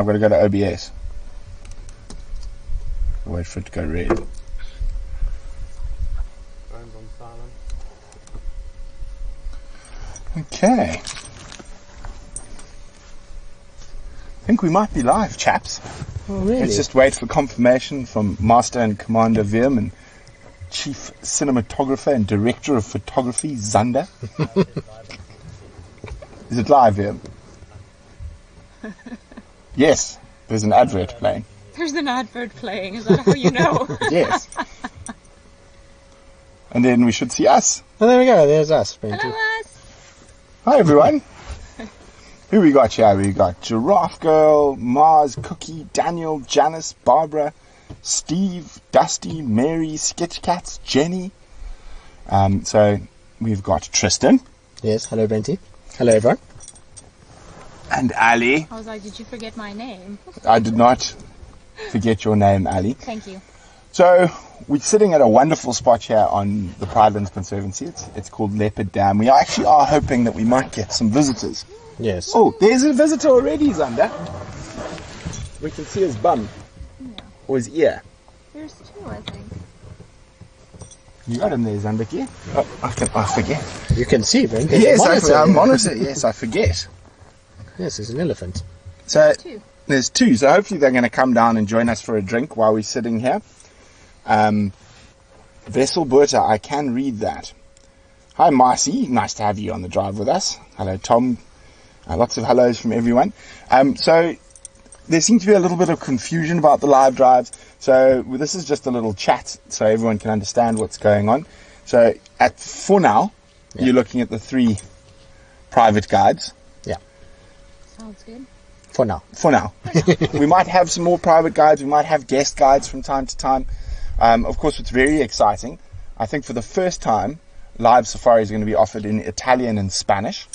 I've got to go to OBS. I'll wait for it to go red. Phone's on silent. Okay. I think we might be live, chaps. Oh, really? Let's just wait for confirmation from Master and Commander Wim and Chief Cinematographer and Director of Photography, Zander. Is it live, Wim? Yes, there's an advert playing. There's an advert playing, is that how you know? Yes. And then we should see us. Oh, there we go. There's us. Brent. Hello, us. Hi, everyone. Who we got here? We got Giraffe Girl, Mars, Cookie, Daniel, Janice, Barbara, Steve, Dusty, Mary, Sketch Cats, Jenny. So we've got Tristan. Yes. Hello, Brenty. Hello, everyone. And Ali. I was like, did you forget my name? I did not forget your name, Ali. Thank you. So we're sitting at a wonderful spot here on the Pridelands Conservancy. It's called Leopard Dam. We actually are hoping that we might get some visitors. Yes. Oh, there's a visitor already, Zander. We can see his bum. No. Or his ear. There's two, I think. You got him there, Zandaki. Oh, I forget. You can see, Brent. Yes, I'm monitor. Yes, I forget. Yes, there's an elephant. So Two. there's two. So hopefully they're going to come down and join us for a drink while we're sitting here. Vessel Berta, I can read that. Hi, Marcy. Nice to have you on the drive with us. Hello, Tom. Lots of hellos from everyone. So there seems to be a little bit of confusion about the live drives. So this is just a little chat so everyone can understand what's going on. So for now, you're looking at the 3 private guides. Yeah. Sounds good. For now. For now. We might have some more private guides. We might have guest guides from time to time. Of course, what's very exciting, I think for the first time, live safari is going to be offered in Italian and Spanish.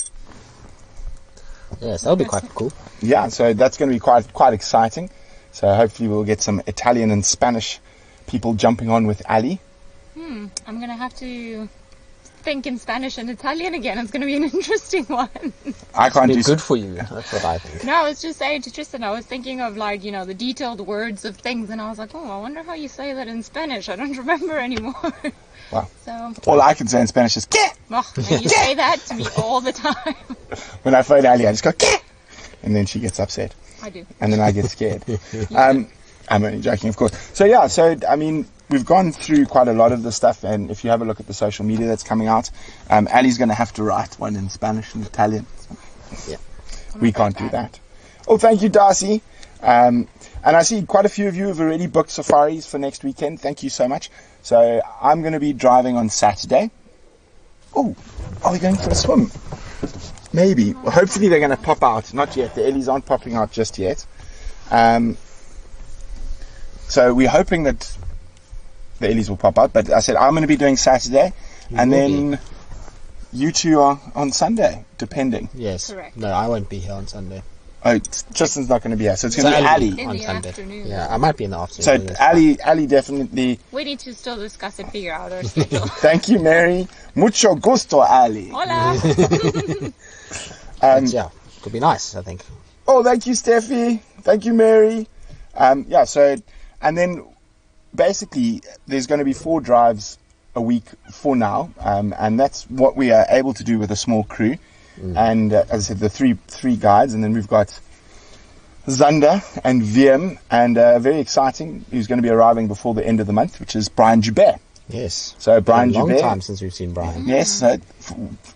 Yes, that'll be quite cool. Yeah, so that's going to be quite exciting. So hopefully we'll get some Italian and Spanish people jumping on with Ali. I'm going to have to think in Spanish and Italian again. It's going to be an interesting one. I can't do It's good for you. That's what I think. No, I was just saying to Tristan, I was thinking of the detailed words of things, and I was like, oh, I wonder how you say that in Spanish. I don't remember anymore. Wow. So, All I can say in Spanish is "que." oh, and you say that to me all the time. When I phone Ali, I just go "que," and then she gets upset, I do. and then I get scared. I'm only joking, of course. So yeah, I mean, we've gone through quite a lot of the stuff, and if you have a look at the social media that's coming out, Ali's going to have to write one in Spanish and Italian. Yeah. We can't do that. Oh, thank you, Darcy. And I see quite a few of you have already booked safaris for next weekend. Thank you so much. So I'm going to be driving on Saturday. Oh, are we going for a swim? Maybe. Well, hopefully they're going to pop out. Not yet. The Ellies aren't popping out just yet. So we're hoping that the Ellies will pop out. But I said I'm going to be doing Saturday. And then you two are on Sunday, depending. Yes. Correct. No, I won't be here on Sunday. Oh, Tristan's not going to be here. So it's going to be Ali. In on the Sunday. afternoon. Yeah, I might be in the afternoon. So but Ali definitely. We need to still discuss and figure out our schedule. Thank you, Mary. Mucho gusto, Ali. Hola. yeah, could be nice, I think. Oh, thank you, Steffi. Thank you, Mary. So, and then basically there's going to be 4 drives a week for now. And that's what we are able to do with a small crew. And as I said, the three guides, and then we've got Zander and Wim, and very exciting, who's going to be arriving before the end of the month, which is Brian Joubert. Yes. So Brian It's been a long Joubert. time since we've seen Brian. Yes, so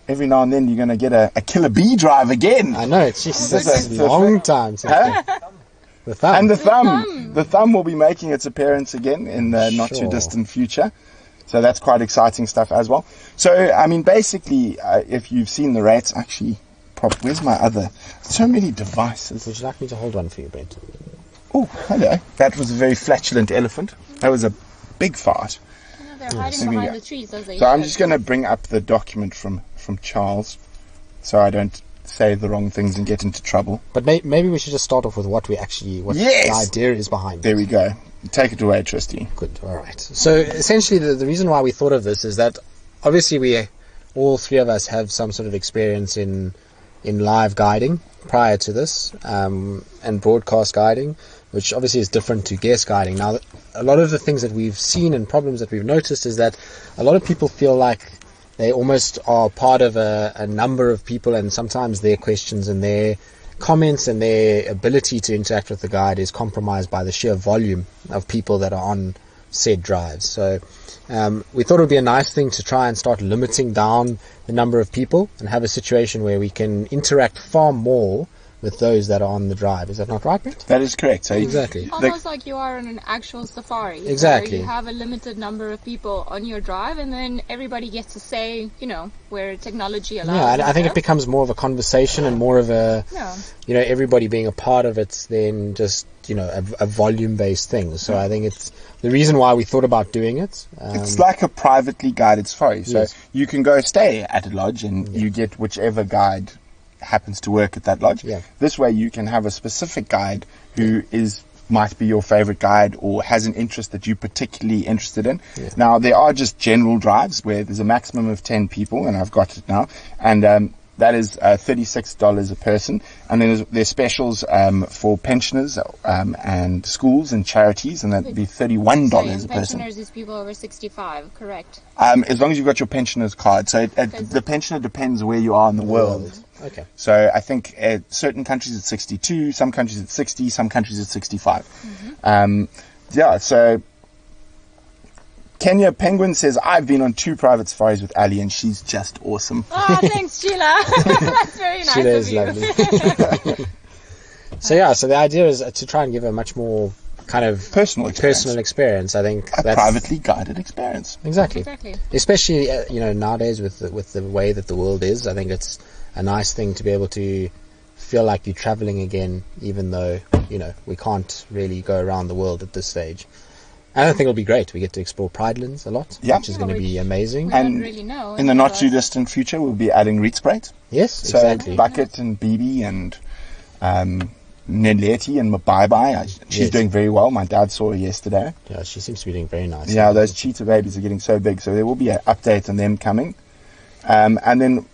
every now and then you're going to get a killer bee drive again. I know, it's just It's a long time since Huh? the thumb. And the thumb. The thumb will be making its appearance again in the not too Sure. distant future. So that's quite exciting stuff as well. So, I mean, basically, if you've seen the rates, actually, where's my other? So many devices. Would you like me to hold one for you, Brent? Oh, hello. That was a very flatulent elephant. That was a big fart. They're hiding Here we behind go. the trees as they So I'm should. just going to bring up the document from Charles so I don't say the wrong things and get into trouble. But maybe we should just start off with what Yes! the idea is behind it. There we go. Take it away, Tristy. Good, alright. So essentially the reason why we thought of this is that obviously all 3 of us have some sort of experience in in live guiding prior to this, and broadcast guiding, which obviously is different to guest guiding. Now, a lot of the things that we've seen and problems that we've noticed is that a lot of people feel like they almost are part of a number of people, and sometimes their questions and their comments and their ability to interact with the guide is compromised by the sheer volume of people that are on said drives. So we thought it would be a nice thing to try and start limiting down the number of people and have a situation where we can interact far more with those that are on the drive. Is that not right, Brent? That is correct. So Exactly. Almost like you are on an actual safari. Exactly. Where you have a limited number of people on your drive, and then everybody gets to say, where technology allows. Yeah, and I think it becomes more of a conversation and more of a, everybody being a part of it than just, a volume-based thing. So I think it's the reason why we thought about doing it. It's like a privately guided safari. So Yes. you can go stay at a lodge and you get whichever guide happens to work at that lodge. Yeah. This way you can have a specific guide who might be your favorite guide or has an interest that you're particularly interested in. Yeah. Now, there are just general drives where there's a maximum of 10 people, and I've got it now, and that is $36 a person. And then there's specials for pensioners and schools and charities, and that'd be $31 a person. Pensioners is people over 65, correct? As long as you've got your pensioner's card. So the pensioner depends where you are in the world. Okay. So I think certain countries it's 62, some countries it's 60, some countries it's 65. So Kenya Penguin says, I've been on 2 private safaris with Ali and she's just awesome. Oh, thanks, Sheila. That's very nice Sheila of is you. lovely. So the idea is to try and give a much more kind of Personal experience. I think A that's privately guided experience. exactly. Especially. Especially nowadays with the way that the world is. I think it's a nice thing to be able to feel like you're traveling again, even though we can't really go around the world at this stage. And I think it'll be great. We get to explore Pridelands a lot, Yeah. which is going to be amazing. We And don't really know. In the not too distant future, we'll be adding Rietspraat. Yes, So exactly. Bucket and BB and Neleti and Mabai. She's Yes. doing very well. My dad saw her yesterday. Yeah, she seems to be doing very nice. Yeah, those cheetah babies are getting so big, so there will be an update on them coming. And then,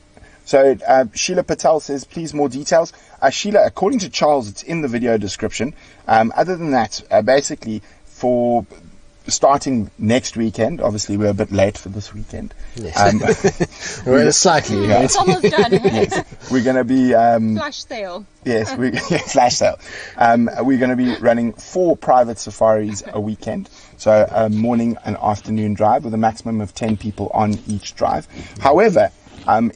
Sheila Patel says, please more details. Sheila, according to Charles, it's in the video description. Other than that, basically, for starting next weekend, obviously we're a bit late for this weekend. Yes. We're slightly. Yeah. It's almost done. We're going to be... Flash sale. Yes, flash sale. We're going to be running 4 private safaris a weekend. So a morning and afternoon drive with a maximum of 10 people on each drive. However,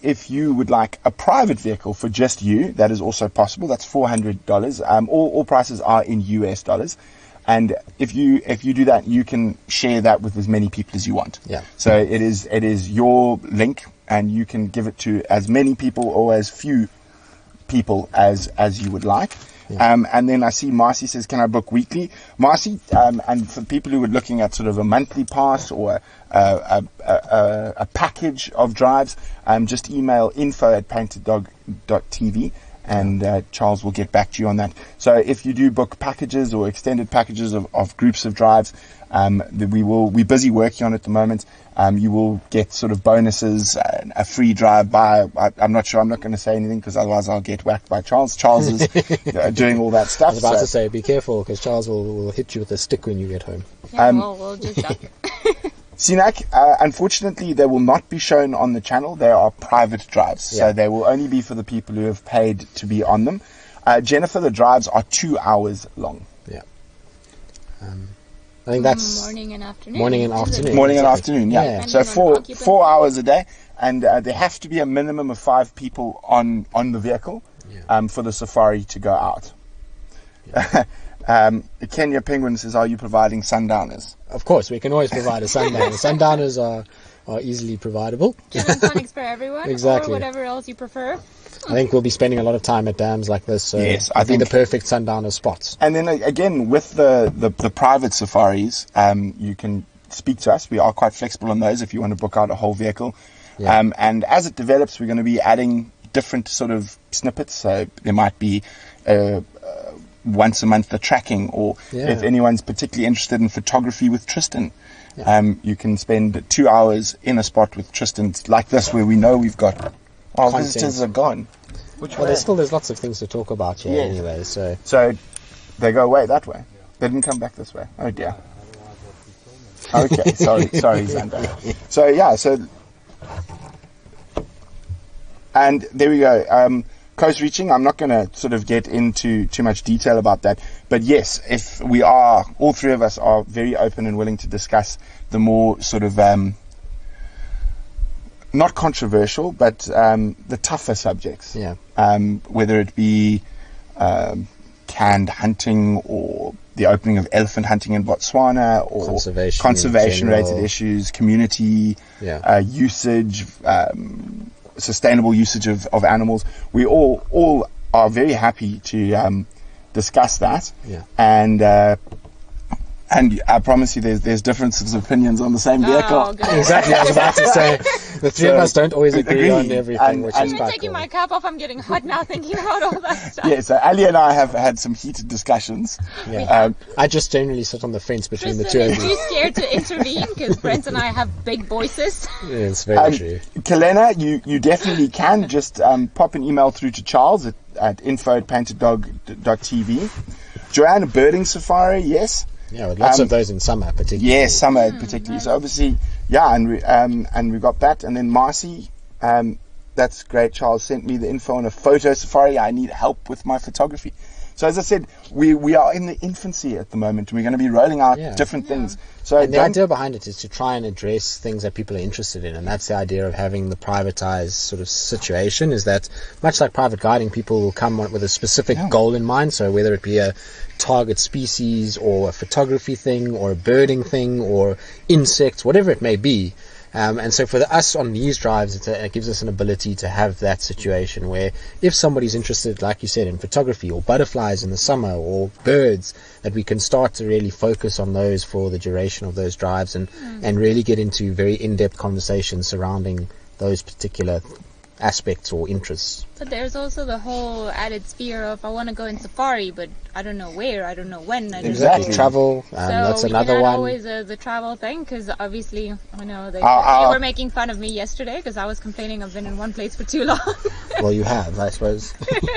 if you would like a private vehicle for just you, that is also possible. That's $400. All prices are in US dollars. And if you do that, you can share that with as many people as you want. Yeah. So it is your link, and you can give it to as many people or as few people as you would like. Yeah. And then I see Marcy says, can I book weekly? Marcy, and for people who are looking at sort of a monthly pass or a package of drives, just email info@paintedDog.tv. And Charles will get back to you on that. So if you do book packages or extended packages of groups of drives, we're busy working on it at the moment. You will get sort of bonuses, a free drive by. I'm not sure. I'm not going to say anything because otherwise I'll get whacked by Charles. Charles is doing all that stuff. I was about to say, be careful because Charles will hit you with a stick when you get home. Yeah, we'll just duck it. Sinak, unfortunately, they will not be shown on the channel. They are private drives, so they will only be for the people who have paid to be on them. Jennifer, the drives are 2 hours long. Yeah. I think that's morning and afternoon. morning and afternoon. Morning and Exactly. afternoon, yeah. Yeah. So Depending on 4 hours a day, and there have to be a minimum of 5 people on the vehicle for the safari to go out. Kenya Penguin says, are you providing sundowners? Of course, we can always provide a sundowner. Sundowners are easily providable. Gin and tonics for everyone, Exactly. or whatever else you prefer. I think we'll be spending a lot of time at dams like this, so Yes, I it'll be think- the perfect sundowner spots. And then again, with the private safaris, you can speak to us. We are quite flexible on those if you want to book out a whole vehicle. Yeah. And as it develops, we're going to be adding different sort of snippets. So there might be once a month the tracking, or if anyone's particularly interested in photography with Tristan, you can spend 2 hours in a spot with Tristan like this, where we know we've got our Content. visitors are gone. Which Well, way? there's lots of things to talk about here Yes. anyway. So So they go away that way. They didn't come back this way. Oh dear. Okay, sorry, Xander. So yeah, and there we go. Coast reaching. I'm not going to sort of get into too much detail about that, but yes, if we are, all three of us are very open and willing to discuss the more sort of not controversial, but the tougher subjects. yeah, Whether it be canned hunting or the opening of elephant hunting in Botswana, or conservation related issues, community usage, sustainable usage of animals. We all are very happy to discuss that. Yeah. And I promise you, there's differences of opinions on the same vehicle. Oh, good. exactly. I was about to say the three of us don't always agree on everything, which is I'm quite taking cool. my cap off. I'm getting hot now thinking about all that stuff. Yeah, so Ali and I have had some heated discussions. Yeah. I just generally sit on the fence between the two Tristan, of is you. too scared to intervene because Brent and I have big voices. Yeah, it's very true. Kelena, you definitely can just pop an email through to Charles at info@paintedDog.tv. Joanne, a birding safari, yes. Yeah, with lots of those in summer, particularly. Yes, summer particularly. So obviously, yeah, and we got that. And then Marcy, that's great. Charles sent me the info on a photo safari. I need help with my photography. So as I said, we are in the infancy at the moment, and we're going to be rolling out different things. So And the idea behind it is to try and address things that people are interested in, and that's the idea of having the privatized sort of situation, is that much like private guiding, people will come with a specific goal in mind. So whether it be a target species or a photography thing or a birding thing or insects, whatever it may be. And so for us on these drives, it gives us an ability to have that situation where if somebody's interested, like you said, in photography or butterflies in the summer or birds, that we can start to really focus on those for the duration of those drives and really get into very in-depth conversations surrounding those particular aspects or interests. But there's also the whole added sphere of I want to go in safari, but I don't know where, I don't know when. I don't Exactly. know. Travel, So that's we another can add one. always the travel thing, because obviously I know they Our- were making fun of me yesterday because I was complaining I've been in one place for too long. Well, you have, I suppose.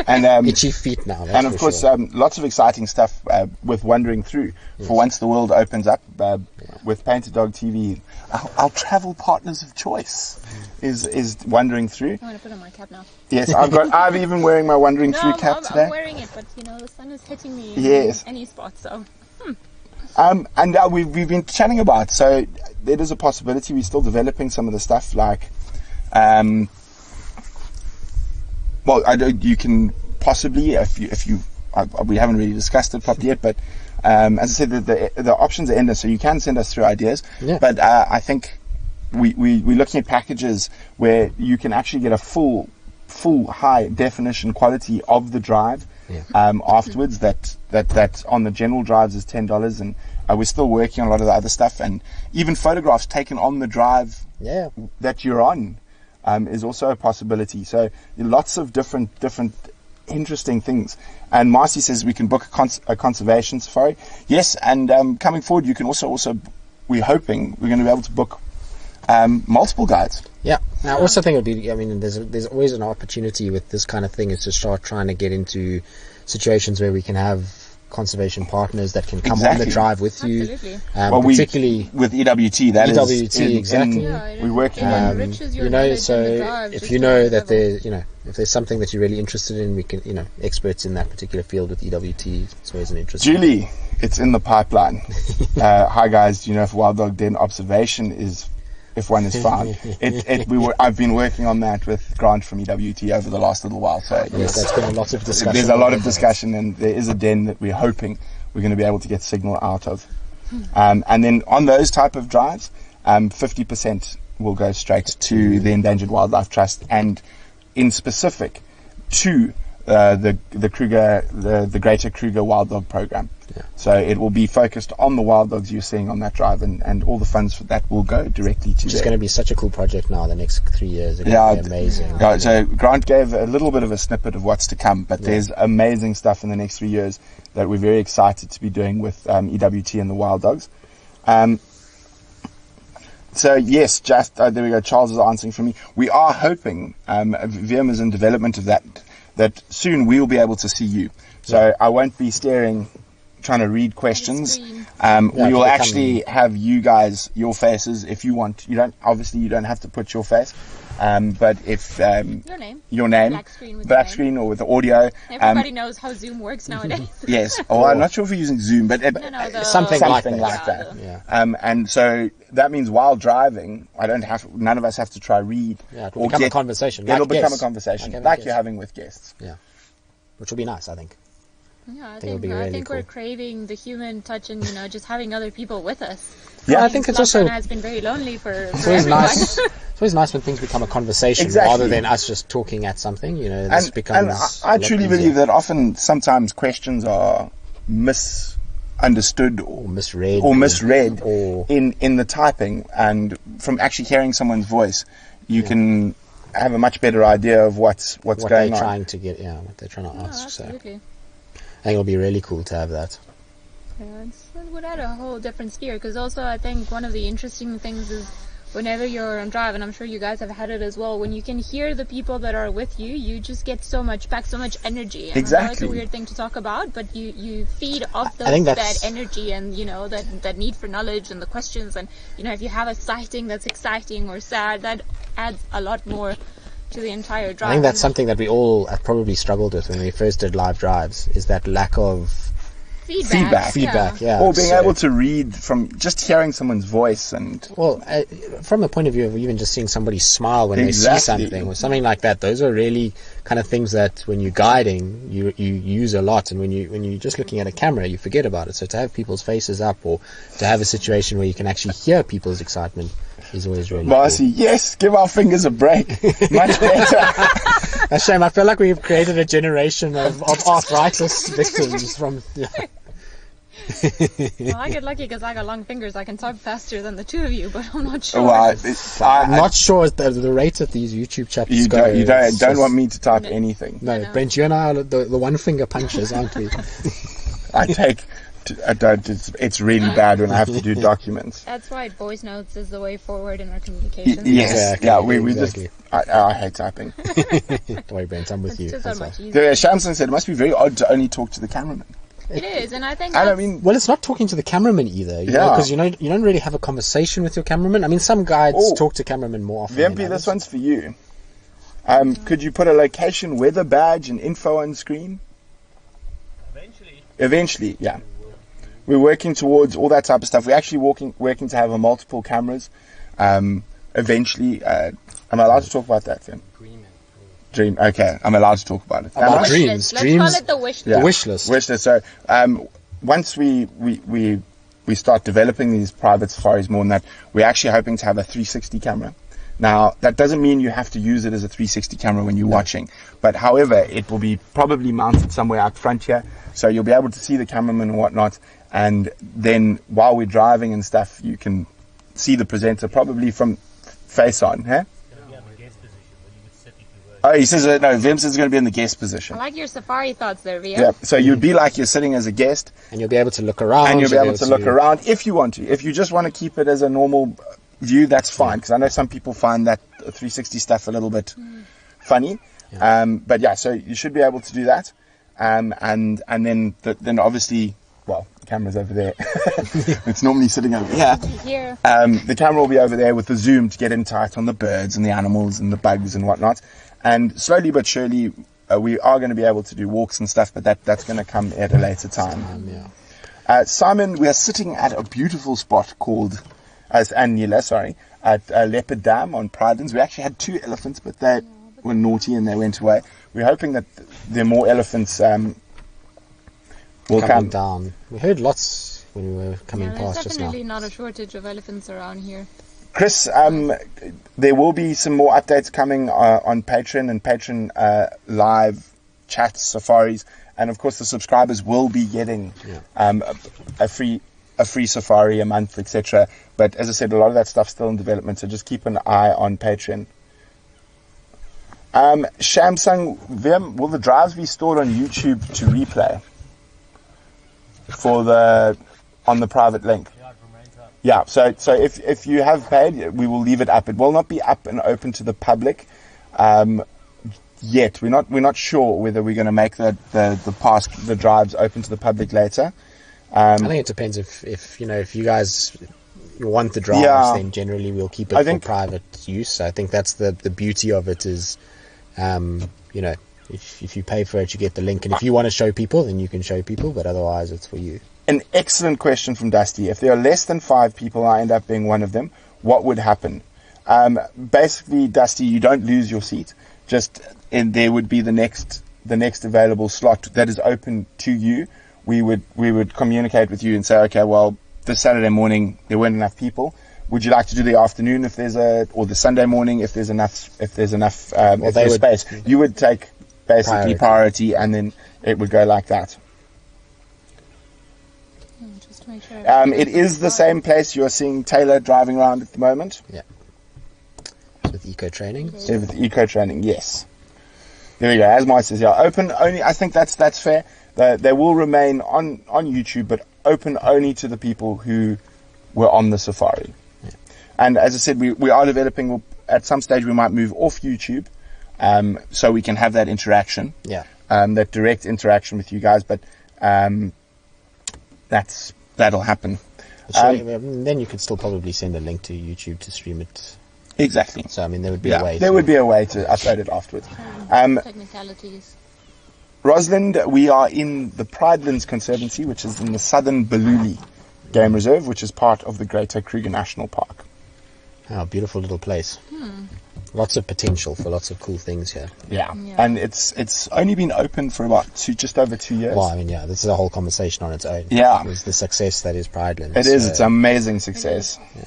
and Itchy feet now. That's and of for course, sure. lots of exciting stuff with Wandering Through. For once the world opens up, with Painted Dog TV, our travel partners of choice is Wandering Through. I want to put on my cap now. Yes, I'm even wearing my Wandering Through cap today. I'm wearing it, but you know the sun is hitting me Yes. in any spot, so And we've been chatting about, so there is a possibility we're still developing some of the stuff like, you can possibly, if you we haven't really discussed it properly yet, but as I said, the options are endless, so you can send us through ideas. Yeah. But I think we're looking at packages where you can actually get a full high definition quality of the drive. Afterwards, that on the general drives is $10, and we're still working on a lot of the other stuff, and even photographs taken on the drive that you're on is also a possibility. So lots of different interesting things. And Marcy says we can book a conservation safari. Yes, and coming forward, you can also we're hoping we're going to be able to book multiple guides. Yeah. Now, I also think it would be, I mean, there's always an opportunity with this kind of thing is to start trying to get into situations where we can have conservation partners that can come on the drive with you. absolutely. Particularly with EWT, that is EWT, exactly. we're working It on. enriches your you know, knowledge so in the drive, if just you to know another that level. if there's something that you're really interested in, we can, experts in that particular field with EWT, it's always an interest. Julie, it's in the pipeline. Hi guys, do you know if wild dog den observation is, if one is found? I've been working on that with Grant from EWT over the last little while. So Yes, that's been a lot of discussion. there's a lot of discussion, and there is a den that we're hoping we're going to be able to get signal out of. And then on those type of drives, 50% will go straight to the Endangered Wildlife Trust, and in specific to the Kruger, the Greater Kruger Wild Dog Program. Yeah. So it will be focused on the wild dogs you're seeing on that drive, and all the funds for that will go directly to Which is going to be such a cool project now. The next 3 years, it's going to be amazing. Yeah, so Grant gave a little bit of a snippet of what's to come, but there's amazing stuff in the next 3 years that we're very excited to be doing with EWT and the wild dogs. So yes, just there we go. Charles is answering for me. We are hoping, VM is in development of that. that soon we'll be able to see you. So I won't be staring, trying to read questions. We will actually have you guys, your faces, if you want. You don't have to put your face. But if your name, black screen or with the audio. Everybody knows how Zoom works nowadays. Yes. Oh, I'm not sure if we're using Zoom, but something like that. Yeah. And so that means while driving, none of us have to try read. Yeah, it will become a conversation. It'll become a conversation like you're having with guests. Yeah. Which will be nice, I think. Yeah, I think we're craving the human touch and just having other people with us. Yeah, I think it's also has been very lonely for it's always nice. It's always nice when things become a conversation rather than us just talking at something. This becomes. And I truly believe that sometimes questions are misunderstood or misread in the typing, and from actually hearing someone's voice, you can have a much better idea of what's going on. What they're trying to get, what they're trying to ask. Absolutely. So I think it'll be really cool to have that. Yeah, it would add a whole different sphere, because also I think one of the interesting things is whenever you're on drive, and I'm sure you guys have had it as well, when you can hear the people that are with you, you just get so much energy. And exactly. I know it's a weird thing to talk about, but you feed off that energy and that need for knowledge and the questions, and if you have a sighting that's exciting or sad, that adds a lot more to the entire drive. I think that's something that we all have probably struggled with when we first did live drives, is that lack of feedback. Or being able to read from just hearing someone's voice. And from a point of view of even just seeing somebody smile when they see something or something like that, those are really kind of things that when you're guiding you use a lot, and when you're just looking at a camera you forget about it. So to have people's faces up, or to have a situation where you can actually hear people's excitement, is always really Marcy, cool. Yes, give our fingers a break. Much better. A shame. I feel like we've created a generation of arthritis victims from. Well, I get lucky because I got long fingers. I can type faster than the two of you, but I'm not sure. Well, I'm not sure the rate at these YouTube chapters go. You don't want me to type anything. No, Brent, you and I are the one finger punchers, aren't we? It's really bad when I have to do documents. That's why voice notes is the way forward in our communication. Yes, we just. I hate typing. Don't worry, Brent, I'm with you. It's just so much easier. Shamson said it must be very odd to only talk to the cameraman. It is, and I think. Well, it's not talking to the cameraman either, because you don't really have a conversation with your cameraman. I mean, some guides talk to cameramen more often. VMP, this one's for you. Could you put a location, weather badge, and info on screen? Eventually, yeah. We're working towards all that type of stuff. We're actually working to have multiple cameras. Eventually, am I allowed to talk about that, Tim? Dream. Okay, I'm allowed to talk about it. About dreams. Let's call it the wish list. The wish list. Wish list. So, once we start developing these private safaris more than that, we're actually hoping to have a 360 camera. Now, that doesn't mean you have to use it as a 360 camera when you're watching, but however, it will be probably mounted somewhere out front here, so you'll be able to see the cameraman and whatnot, and then while we're driving and stuff, you can see the presenter probably from face on, huh? Oh, he says no. Vim says it's going to be in the guest position. I like your safari thoughts there, Vim. Yeah, so you'd be like you're sitting as a guest, and you'll be able to look around. And you'll be able to look around if you want to. If you just want to keep it as a normal view, that's fine. Because I know some people find that 360 stuff a little bit funny. Yeah. But yeah, so you should be able to do that. And then obviously, well, the camera's over there. It's normally sitting over here. The camera will be over there with the zoom to get in tight on the birds and the animals and the bugs and whatnot. And slowly but surely, we are going to be able to do walks and stuff, but that's going to come at a later time. Simon, we are sitting at a beautiful spot called, at Leopard Dam on Pridelands. We actually had 2 elephants, but they were naughty and they went away. We're hoping that there are more elephants will come down. We heard lots when we were coming past just now. There's definitely not a shortage of elephants around here. Chris, there will be some more updates coming on Patreon and Patreon live chats, safaris, and of course the subscribers will be getting a free safari a month, etc. But as I said, a lot of that stuff's still in development, so just keep an eye on Patreon. Samsung Vim, will the drives be stored on YouTube to replay on the private link? Yeah, so if you have paid, we will leave it up. It will not be up and open to the public yet. We're not sure whether we're going to make the drives open to the public later. I think it depends if you guys want the drives, Yeah. then generally we'll keep it for private use. I think that's the beauty of it is, if you pay for it, you get the link, and if you want to show people, then you can show people, but otherwise it's for you. An excellent question from Dusty. If there are less than 5 people, I end up being one of them, what would happen? Basically, Dusty, you don't lose your seat. There would be the next available slot that is open to you. We would communicate with you and say, okay, well, this Saturday morning there weren't enough people. Would you like to do the afternoon or the Sunday morning if there's enough space? You would take basically priority, and then it would go like that. Just to make sure. It is the same place you're seeing Taylor driving around at the moment. Yeah. With EcoTraining. Yeah, with EcoTraining, yes. There we go. As Mike says, yeah, open only. I think that's fair. They will remain on YouTube, but open only to the people who were on the safari. Yeah. And as I said, we are developing. At some stage, we might move off YouTube, so we can have that interaction. Yeah. That direct interaction with you guys, but that'll happen. Then you could still probably send a link to YouTube to stream it. Exactly. So there would be a way. There would be a way to upload it afterwards. Technicalities. Rosalind, we are in the Pridelands Conservancy, which is in the southern Baluli Game Reserve, which is part of the Greater Kruger National Park. Oh, beautiful little place. Lots of potential for lots of cool things here. Yeah. And it's only been open for just over 2 years. Well, this is a whole conversation on its own. Yeah. It's the success that is Pridelands. It is. It's amazing success. Yeah.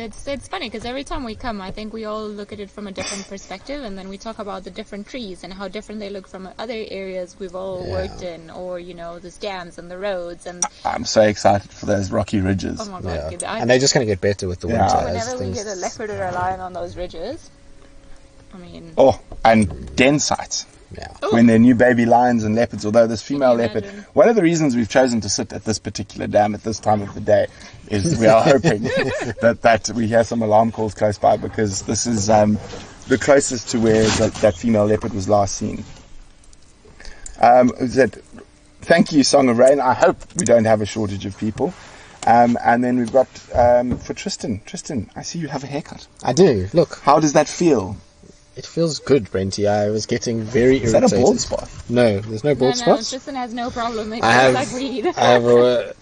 It's funny because every time we come, I think we all look at it from a different perspective, and then we talk about the different trees and how different they look from other areas we've all worked in, or the stands and the roads. And I'm so excited for those rocky ridges. Oh my God! And they're just going to get better with the winter. Whenever we get a leopard or a lion on those ridges, and den sites. Yeah. When they're new baby lions and leopards, although this female leopard, one of the reasons we've chosen to sit at this particular dam at this time of the day is we are hoping that we hear some alarm calls close by, because this is the closest to where that female leopard was last seen. Thank you, Song of Rain. I hope we don't have a shortage of people. And then we've got for Tristan. Tristan, I see you have a haircut. I do. Look. How does that feel? It feels good, Brenty. I was getting very irritated. Is that a bald spot? No, there's no bald spots. No, Tristan has no problem. It I feels like weed. I have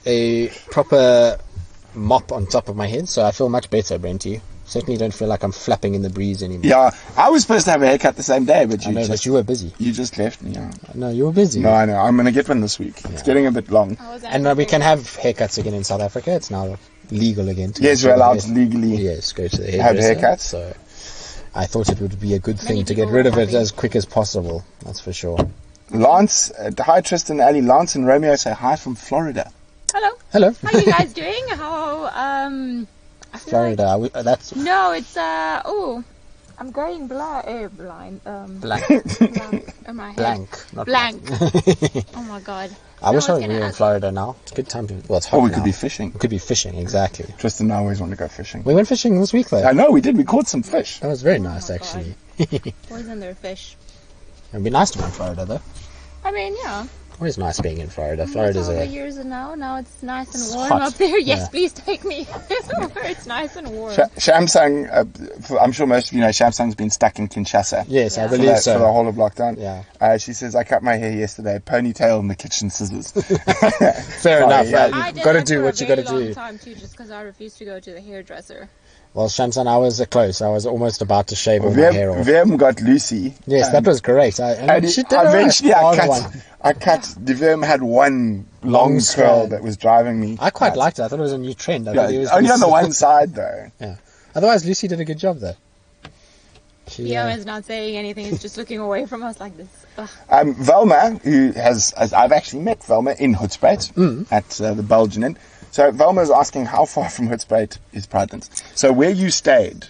a proper mop on top of my head, so I feel much better, Brenty. Certainly don't feel like I'm flapping in the breeze anymore. Yeah, I was supposed to have a haircut the same day, but but you were busy. You just left me. Yeah. No, you were busy. No, I know. I'm going to get one this week. It's getting a bit long. And we can have haircuts again in South Africa. It's now legal again. Yes, we're allowed to legally go to the hairdresser. Have haircuts. So I thought it would be a good thing to get rid of it as quick as possible. That's for sure. Lance, hi Tristan, Ali. Lance and Romeo say hi from Florida. Hello. Hello. How are you guys doing? Florida. That's no. It's I'm going blind. blank. Am I Blank. Not blank? Oh my God. I wish I was in Florida now. It's a good time to. Well, it's hot. Or we now. could be fishing. We could be fishing, exactly. Tristan and I always want to go fishing. We went fishing this week, though. I know we did. We caught some fish. That was very nice, actually. Poison their fish. It'd be nice to be in Florida, though. I mean, yeah. Always nice being in Florida. It's Florida's over years and now it's nice and warm hot. up there. Yes, Yeah. please take me where it's nice and warm. Shamsung, I'm sure most of you know, Shamsung's been stuck in Kinshasa. Yes, I For believe so. the whole of lockdown. Yeah. She says, I cut my hair yesterday, ponytail and the kitchen scissors. Fair enough. yeah. I You've did got to that do for what a you got to very long do. time too, just because I refused to go to the hairdresser. Well, Shamsan, I was close. I was almost about to shave all my hair off. We haven't got Lucy. Yes, that was great. She did eventually one. I cut. Devem had one long curl strand. that was driving me. I quite liked it. I thought it was a new trend. I thought it was only on the one side though. Yeah. Otherwise, Lucy did a good job though. Is not saying anything. He's just looking away from us like this. Ugh. Velma, I've actually met Velma in Hoedspruit at the Belgian Inn. So Velma is asking how far from Hoedspruit is Pridelands. So where you stayed,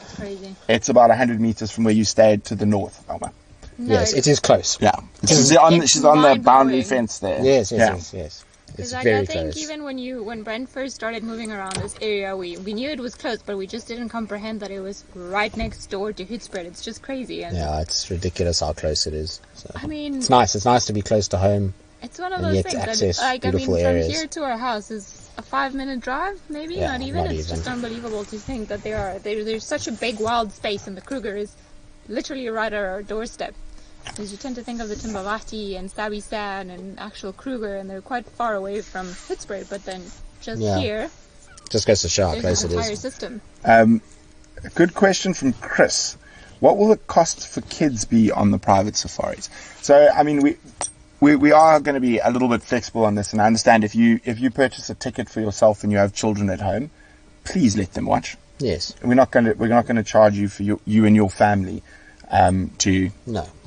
It's crazy. it's about 100 meters from where you stayed to the north, Velma. No, Yes, it is close. Yeah, she's on the boundary fence there. Yes. It's Like, very I think close. even when Brent first started moving around this area, we knew it was close, but we just didn't comprehend that it was right next door to Hoedspruit. It's just crazy. And Yeah, it's ridiculous how close it is. So I mean, it's nice. It's nice to be close to home. it's one of and those yet things that, access like, I mean, beautiful from areas. here to our house is a 5-minute drive, maybe, Yeah, not even. not It's even. just unbelievable to think that there's such a big wild space, and the Kruger is literally right at our doorstep. Because you tend to think of the Timbavati and Stabistan and actual Kruger, and they're quite far away from Hoedspruit, but then just Yeah. here, Just goes to show how there's close this it entire is. system. A good question from Chris. What will the cost for kids be on the private safaris? So, I mean, we are going to be a little bit flexible on this, and I understand if you purchase a ticket for yourself and you have children at home, please let them watch. Yes. We're not going to charge you for you and your family to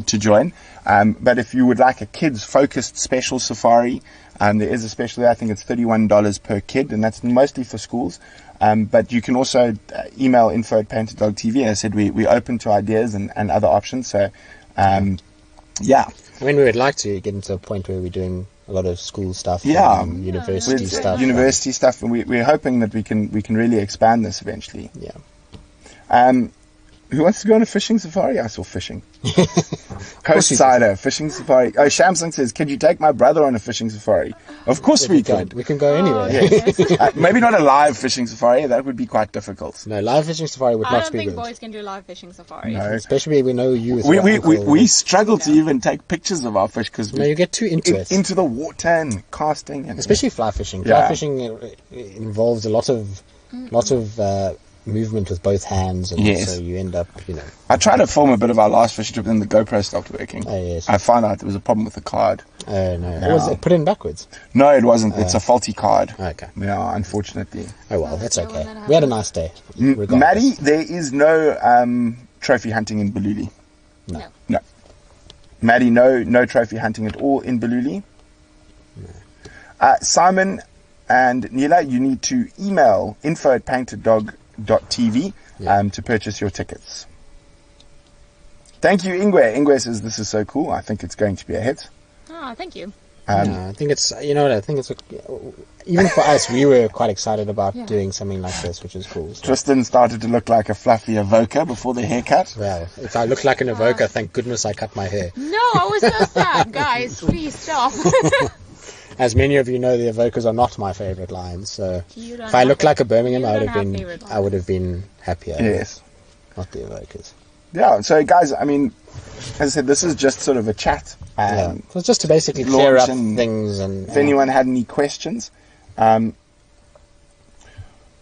join. But if you would like a kids focused special safari, there is a special there. I think it's $31 per kid, and that's mostly for schools. But you can also email info@paintedDogTV. As I said, we're open to ideas and other options. So, yeah. I mean, we would like to get into a point where we're doing a lot of school stuff, Yeah. and university With stuff. university stuff, and we're hoping that we can really expand this eventually. Yeah. Who wants to go on a fishing safari? I saw fishing. Coastsider, fishing safari. Oh, Shamsung says, "Can you take my brother on a fishing safari?" Of course we could. We can go anywhere. Maybe not a live fishing safari. That would be quite difficult. No, live fishing safari would I not don't be think good. boys can do live fishing safaris. No. Especially we know you. With We your uncle. we struggle to even take pictures of our fish because No, you get too into it. into the water and casting, and Especially fly fishing. Yeah. Fly fishing involves a lot of movement with both hands, and Yes. so you end up, I tried to film a bit of our last fishing trip, and the GoPro stopped working. Oh, yes. I found out there was a problem with the card. Oh no, Yeah. was it put in backwards? No, it wasn't. It's a faulty card. Okay. Yeah, unfortunately. Oh well, that's Yeah, when okay. that We had a happens. nice day. regardless. Maddie, there is no trophy hunting in Baluli. No. No. Maddie, no trophy hunting at all in Baluli. Simon and Neela, you need to email info@paintedDog.tv to purchase your tickets. Thank you, Ingwe. Ingwe says this is so cool. I think it's going to be a hit. Oh, thank you. Yeah, I think it's, I think it's, even for us, we were quite excited about Yeah. doing something like this, which is cool. So, Tristan started to look like a fluffy evoker before the haircut. well, if I look like an evoker, thank goodness I cut my hair. No, I was so sad, guys. Please stop. As many of you know, the evokers are not my favorite lions. So You don't if I have look fa- like a Birmingham, you I would don't have have been, favorite I would have been happier. Yes. Not the evokers. Yeah, so guys, I mean, as I said, this is just sort of a chat. Yeah. So it's just to basically clear launch up and things, and If anyone had any questions.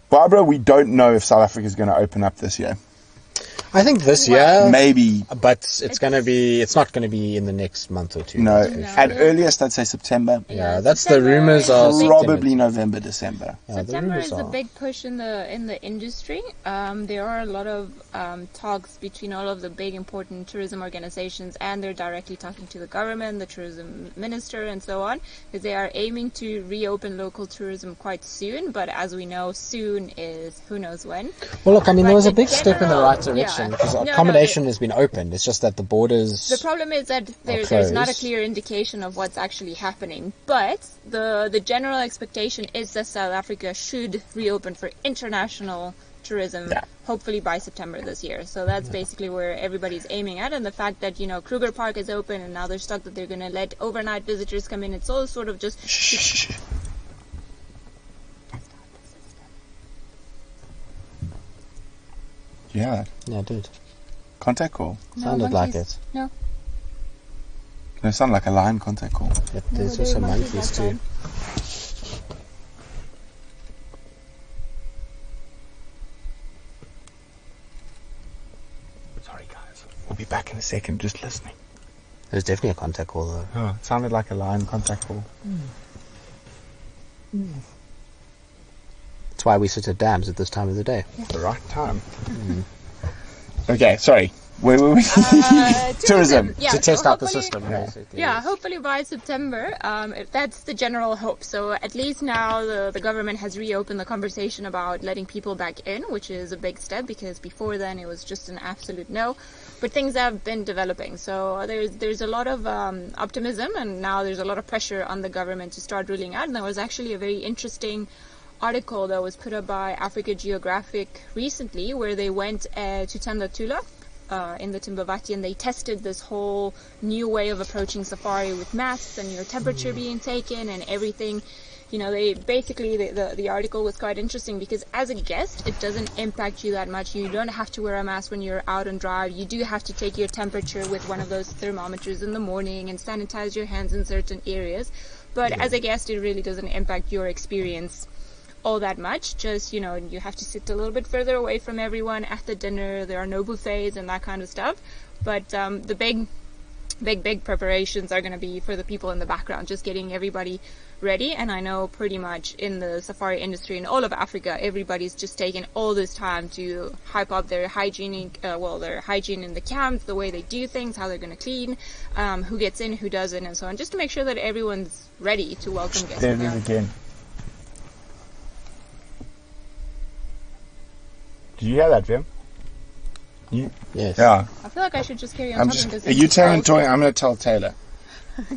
Barbara, we don't know if South Africa is going to open up this year. I think this Well, year, Maybe, but it's not going to be in the next month or two. no. that's for sure. At earliest, I'd say September. Yeah, that's the September rumors is a are big- Probably November, December. Yeah, the September rumors is a are- big push in the industry. There are a lot of talks between all of the big important tourism organizations, and they're directly talking to the government, the tourism minister, and so on, because they are aiming to reopen local tourism quite soon. But as we know, soon is who knows when. Well, look, I mean, But there was a the big step in the general- right direction, yeah. because No, accommodation has been opened. It's just that the borders. The problem is that there's not a closed. clear indication of what's actually happening. But the general expectation is that South Africa should reopen for international tourism, hopefully by September this year. So that's basically where everybody's aiming at. And the fact that, Kruger Park is open and now there's talk that they're going to let overnight visitors come in, it's all sort of just... Shh. Yeah, Yeah, dude. contact call. Sounded like it. No. No, it sounded like a lion contact call. But there's also monkeys too. Sorry, guys. We'll be back in a second, just listening. There's definitely a contact call though. Oh, it sounded like a lion contact call. That's why we sit at dams at this time of the day. The right time. Okay, sorry. Where were we? Tourism. Yeah, to so test out the hopefully- system, basically. Yeah, hopefully by September. That's the general hope. So at least now the government has reopened the conversation about letting people back in, which is a big step because before then it was just an absolute no. But things have been developing. So there's a lot of optimism, and now there's a lot of pressure on the government to start ruling out. And there was actually a very interesting article that was put up by Africa Geographic recently where they went to Tandatula in the Timbavati, and they tested this whole new way of approaching safari with masks and your temperature being taken and everything. You know, they basically, the article was quite interesting because as a guest, it doesn't impact you that much. You don't have to wear a mask when you're out and drive. You do have to take your temperature with one of those thermometers in the morning and sanitize your hands in certain areas. But as a guest, it really doesn't impact your experience all that much. Just, you know, you have to sit a little bit further away from everyone at the dinner. There are no buffets and that kind of stuff. But the big preparations are going to be for the people in the background, just getting everybody ready. And I know pretty much in the safari industry in all of Africa, everybody's just taking all this time to hype up their hygiene, their hygiene in the camps, the way they do things, how they're going to clean, who gets in, who doesn't, and so on, just to make sure that everyone's ready to welcome guests. There it is again. Did you hear that, Vim? Yes. Yeah. I feel like I should just carry on I'm talking. just. because Are you telling Toy? I'm going to tell Taylor.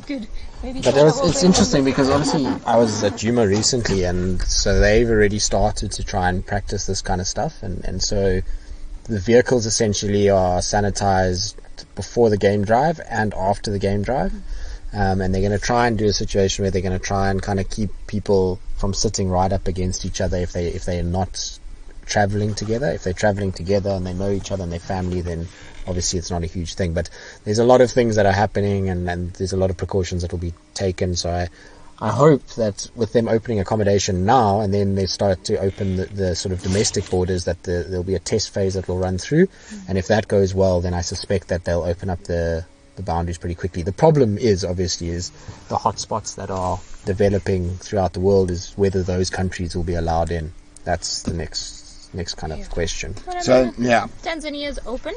Good. Maybe But it's interesting because obviously I was at Juma recently, and so they've already started to try and practice this kind of stuff, and so the vehicles essentially are sanitized before the game drive and after the game drive, and they're going to try and do a situation where they're going to try and kind of keep people from sitting right up against each other if they're not traveling together. If they're traveling together and they know each other and their family, then obviously it's not a huge thing. But there's a lot of things that are happening, and there's a lot of precautions that will be taken. So I hope that with them opening accommodation now, and then they start to open the sort of domestic borders, that there'll be a test phase that will run through. And if that goes well, then I suspect that they'll open up the boundaries pretty quickly. The problem is the hotspots that are developing throughout the world, is whether those countries will be allowed in. That's the next kind of question. So, yeah. Tanzania is open,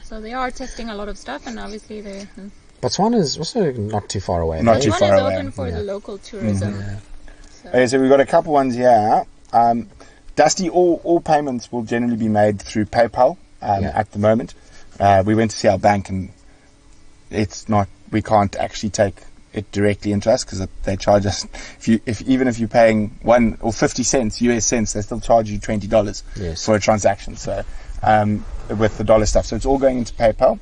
so they are testing a lot of stuff, and obviously they. Botswana is also not too far away. Not too One far is away. open for the local tourism. Okay, so we've got a couple ones here. Dusty, all payments will generally be made through PayPal at the moment. We went to see our bank, and it's not. We can't actually take it directly into us because they charge us. Even if you're paying 1 or 50 cents US cents, they still charge you $20 for a transaction. So with the dollar stuff, so it's all going into PayPal.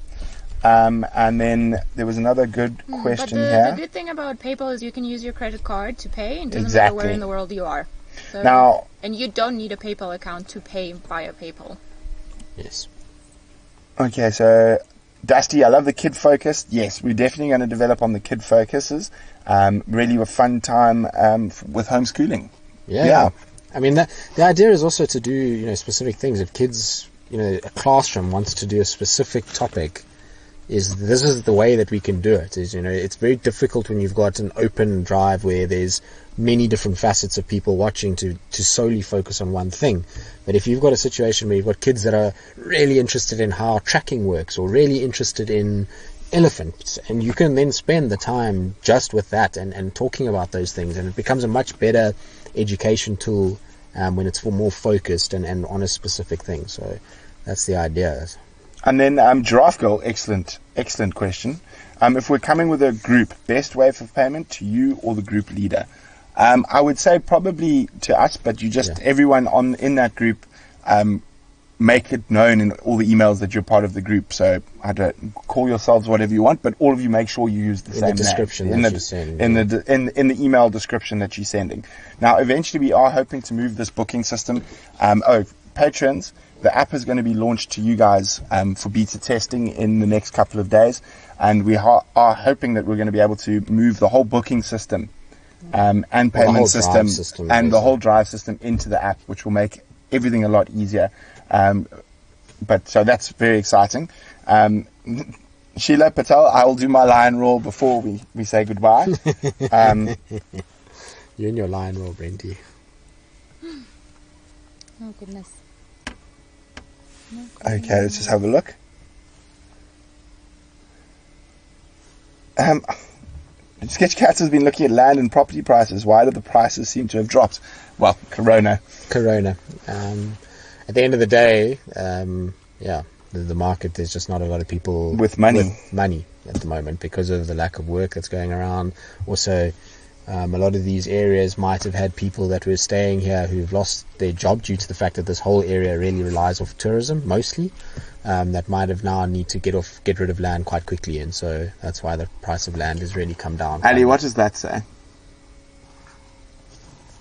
And then there was another good question here. The good thing about PayPal is you can use your credit card to pay. It doesn't Exactly. matter where in the world you are. So, Now, and you don't need a PayPal account to pay via PayPal. Yes. okay, so Dusty, I love the kid focus. Yes, we're definitely going to develop on the kid focuses. Really a fun time with homeschooling. Yeah. I mean, the idea is also to do, specific things. If kids, a classroom wants to do a specific topic, this is the way that we can do it. It's very difficult when you've got an open drive where there's many different facets of people watching to solely focus on one thing. But if you've got a situation where you've got kids that are really interested in how tracking works, or really interested in elephants, and you can then spend the time just with that and talking about those things, and it becomes a much better education tool when it's more focused and on a specific thing. So that's the idea. And then Giraffe Girl, excellent question. If we're coming with a group, best way for payment to you or the group leader? I would say probably to us, but you just everyone in that group make it known in all the emails that you're part of the group. So I don't call yourselves whatever you want, but all of you make sure you use the same description name that you're sending. in the email description that you're sending. Now, eventually, we are hoping to move this booking system. Patrons. The app is going to be launched to you guys for beta testing in the next couple of days, and we are hoping that we're going to be able to move the whole booking system and payment system and the whole drive system into the app, which will make everything a lot easier. But so that's very exciting. Sheila Patel, I will do my lion roar before we say goodbye. You and your lion roar, Brenty. Oh goodness. Okay, let's just have a look. Sketch Cats has been looking at land and property prices. Why do the prices seem to have dropped? Well, Corona. At the end of the day, the market, there's just not a lot of people with money at the moment because of the lack of work that's going around. Also, a lot of these areas might have had people that were staying here who've lost their job due to the fact that this whole area really relies off tourism mostly. That might have now need to get rid of land quite quickly, and so that's why the price of land has really come down. Ali, what does that say?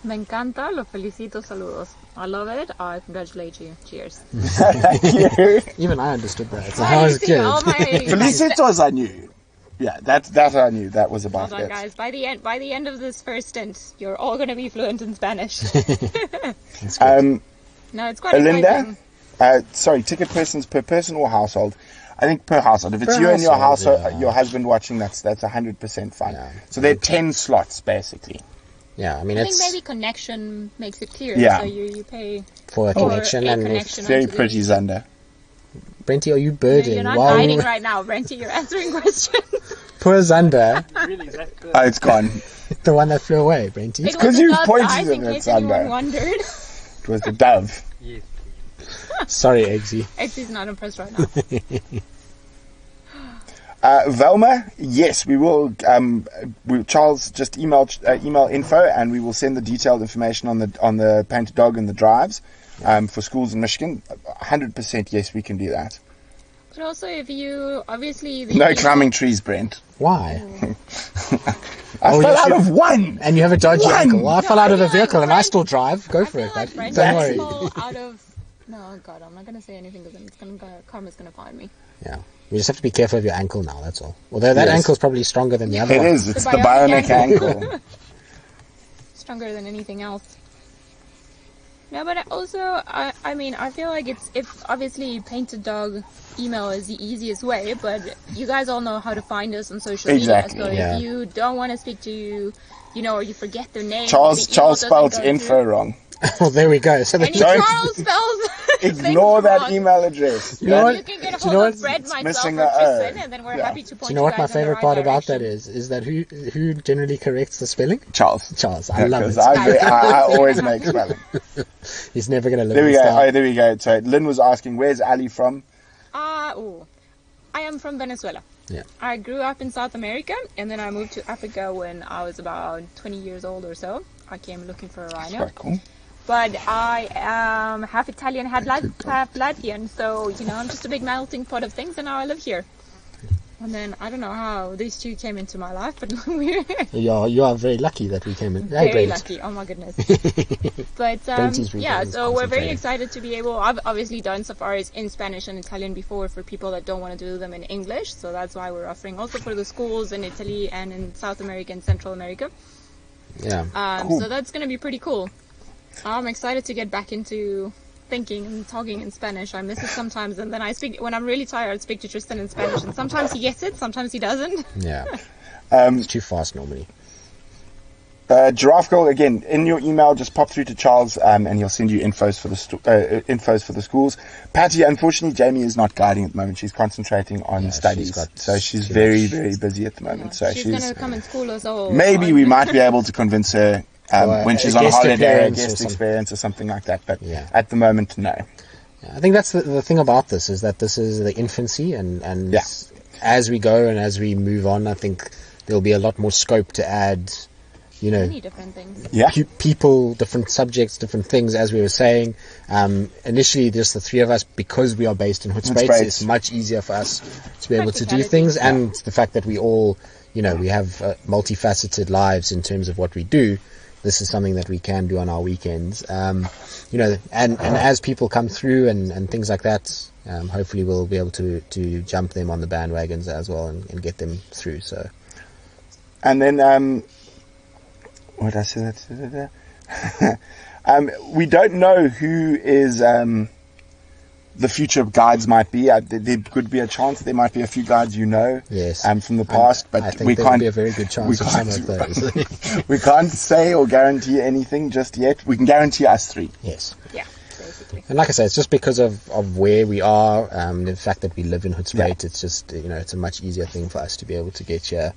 Me encanta, lo felicito, saludos. I love it. I congratulate you. Cheers. Thank you. Even I understood that. So how was it? Felicitos, I knew. Yeah, that I knew. That was about Hold on, it. guys. By the end of this first stint, you're all going to be fluent in Spanish. No, it's quite Linda, exciting. ticket persons per person or household? I think per household. If it's Per you and your household, household, your husband watching, that's 100% fine. Yeah. So there are 10 slots basically. Yeah, I mean, I it's think maybe connection makes it clear. Yeah. So you pay for a connection, a and connection. It's very onto pretty, Zander. Brenty, are you No, birding? you're not While hiding right now, Brenty. You're answering questions. Poor Zander, Oh, it's gone. the one that flew away, Brenty. It 'cause was you about pointed dice, at in it, case anyone Zander. wondered. It was the dove. Sorry, Eggsy. Exy's not impressed right now. Velma, yes, we will. Charles, just email info, and we will send the detailed information on the painted dog and the drives for schools in Michigan. 100%, yes, we can do that. But also, if you obviously No climbing trees, Brent. Why? I Oh, fell yes, out you- of one. And you have a dodgy One! ankle. Well, I fell No, out I of a feel like vehicle and I Brent- still drive. Go for I it, feel like bud. Brent Don't might worry. fall out of. No, God, I'm not gonna say anything because karma's gonna find me. Yeah. You just have to be careful of your ankle now, that's all. Although that Yes. ankle's probably stronger than the other It one. is. It's The the bionic bionic ankle. Stronger than anything else. No, but also, I mean, I feel like if obviously painted dog email is the easiest way, but you guys all know how to find us on social Exactly, media. So yeah. if you don't want to speak to you, or you forget their name, Charles the email doesn't spelled go info through. wrong. Well, there we go. So And Don't Charles spells Ignore things that wrong. email address. You know what? You can get a Do you know hold of what? Fred, It's myself, missing or a O. Tristan, and then we're Yeah. happy to point Do you know what my guys in the favorite right part about that direction. is? Is that who generally corrects the spelling? Charles. Charles. I love Because it. I always make spelling. He's never going to live There we this go. down. Oh, there we go. So Lynn was asking, where's Ali from? I am from Venezuela. Yeah. I grew up in South America, and then I moved to Africa when I was about 20 years old or so. I came looking for a rhino. Quite cool. But I am half Italian, half Latvian, so, I'm just a big melting pot of things, and now I live here. And then, I don't know how these two came into my life, but we're You are very lucky that we came in. Hey, very Brent. lucky. Oh my goodness. But, Brenty's really yeah, good so we're very concentrating. excited to be able, I've obviously done safaris in Spanish and Italian before for people that don't want to do them in English, so that's why we're offering also for the schools in Italy and in South America and Central America. Yeah. Cool. So that's going to be pretty cool. I'm excited to get back into thinking and talking in Spanish. I miss it sometimes, and then when I'm really tired, I speak to Tristan in Spanish, and sometimes he gets it, sometimes he doesn't. Yeah. It's too fast normally. Giraffe Girl, again, in your email, just pop through to Charles and he'll send you infos for the schools. Patty, unfortunately, Jamie is not guiding at the moment. She's concentrating on studies. So she's too very, much. very busy at the moment. So She's going to come and school us all. maybe we might be able to convince her when she's a on guest holiday, a appearance or guest something. experience or something like that. But Yeah. at the moment, no. I think that's the thing about this, is that this is the infancy, and Yeah. as we go and as we move on, I think there'll be a lot more scope to add, Many different things. Yeah. people, different subjects, different things, as we were saying. Initially, just the three of us, because we are based in Hoedspruit, Hoedspruit. it's much easier for us to be able to do Practicality. things, and the fact that we all, we have multifaceted lives in terms of what we do. This is something that we can do on our weekends. And as people come through and things like that, hopefully we'll be able to jump them on the bandwagons as well and get them through. So, And then, what did I say that? We don't know who is the future guides might be. There could be a chance there might be a few guides yes, from the past, but I think we there can't. will be a very good chance of some of those. We can't say or guarantee anything just yet. We can guarantee us three. Yes. Yeah, basically. And like I say, it's just because of where we are, the fact that we live in Hoedspruit, Yeah. it's just, it's a much easier thing for us to be able to get here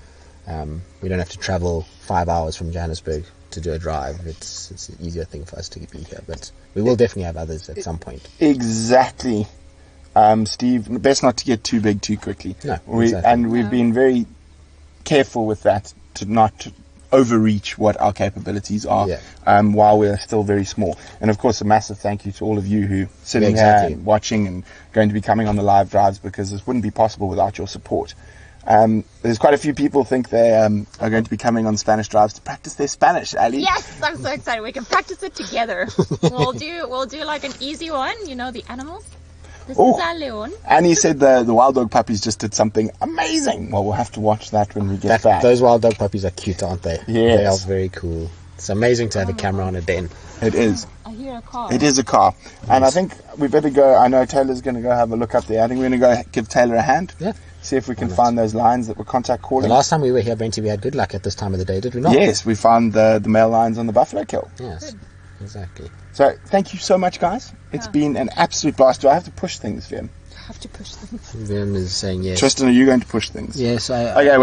We don't have to travel 5 hours from Johannesburg to do a drive. It's an easier thing for us to be here, but we will definitely have others at some point. Exactly. Steve, best not to get too big too quickly. No, exactly. And we've been very careful with that to not overreach what our capabilities are, while we're still very small. And of course, a massive thank you to all of you who sitting here and watching and going to be coming on the live drives, because this wouldn't be possible without your support. There's quite a few people think they are going to be coming on Spanish drives to practice their Spanish, Ali. Yes, I'm so excited. We can practice it together. We'll do like an easy one, the animals. This is our leon. And he said the wild dog puppies just did something amazing. Well, we'll have to watch that when we get back. Those wild dog puppies are cute, aren't they? Yes. They are very cool. It's amazing to have a camera on a den. It is. I hear a car. It is a car. And I think we better go. I know Taylor's going to go have a look up there. I think we're going to go give Taylor a hand. Yeah. See if we can find those lines that were contact calling. The last time we were here, Brenty, we had good luck at this time of the day, did we not? Yes, we found the male lines on the buffalo kill. Yes, exactly. So thank you so much, guys. It's been an absolute blast. Do I have to push things, Vim? I have to push them. Vim is saying yes. Tristan, are you going to push things? Yes, Okay.